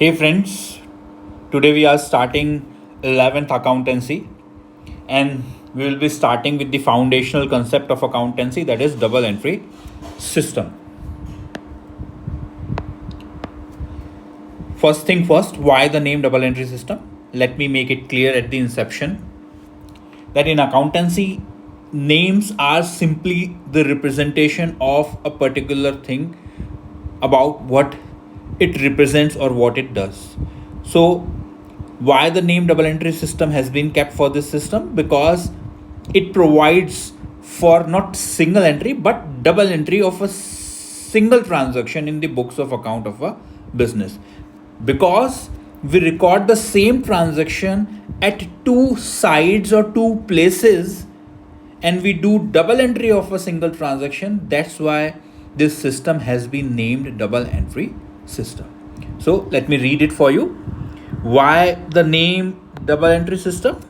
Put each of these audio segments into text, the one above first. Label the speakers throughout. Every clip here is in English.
Speaker 1: Hey friends, today we are starting 11th accountancy and we will be starting with the foundational concept of accountancy, that is double entry system. First thing first, why the name double entry system? Let me make it clear at the inception that in accountancy, names are simply the representation of a particular thing about what it represents or what it does. So why the name double entry system has been kept for this system? Because it provides for not single entry but double entry of a single transaction in the books of account of a business, because we record the same transaction at two sides or two places and we do double entry of a single transaction. That's why this system has been named double entry system. So let me read it for you. Why the name double entry system?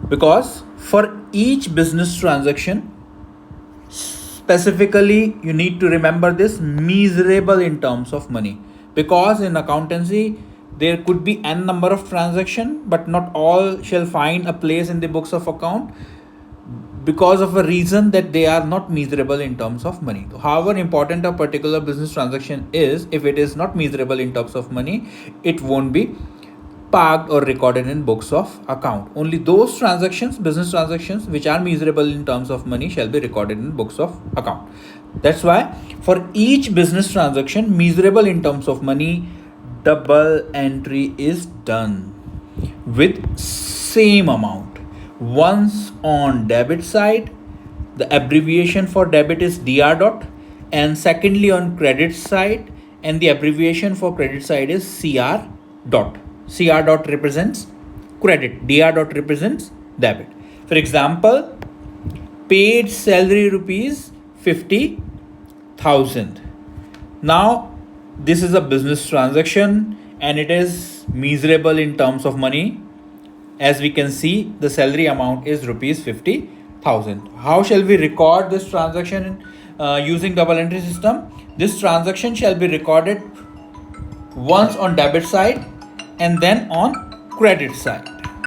Speaker 1: Because for each business transaction, specifically you need to remember this, measurable in terms of money, because in accountancy there could be n number of transaction but not all shall find a place in the books of account because of a reason that they are not measurable in terms of money. However important a particular business transaction is, if it is not measurable in terms of money, it won't be parked or recorded in books of account. Only those transactions, business transactions, which are measurable in terms of money shall be recorded in books of account. That's why for each business transaction measurable in terms of money, double entry is done with same amount. Once on debit side, the abbreviation for debit is dr dot, and secondly on credit side, and the abbreviation for credit side is cr dot. Cr dot represents credit, dr dot represents debit. For example, paid salary rupees 50,000. Now this is a business transaction and it is measurable in terms of money. As we can see, the salary amount is rupees 50,000. How shall we record this transaction using double entry system? This transaction shall be recorded once on debit side and then on credit side.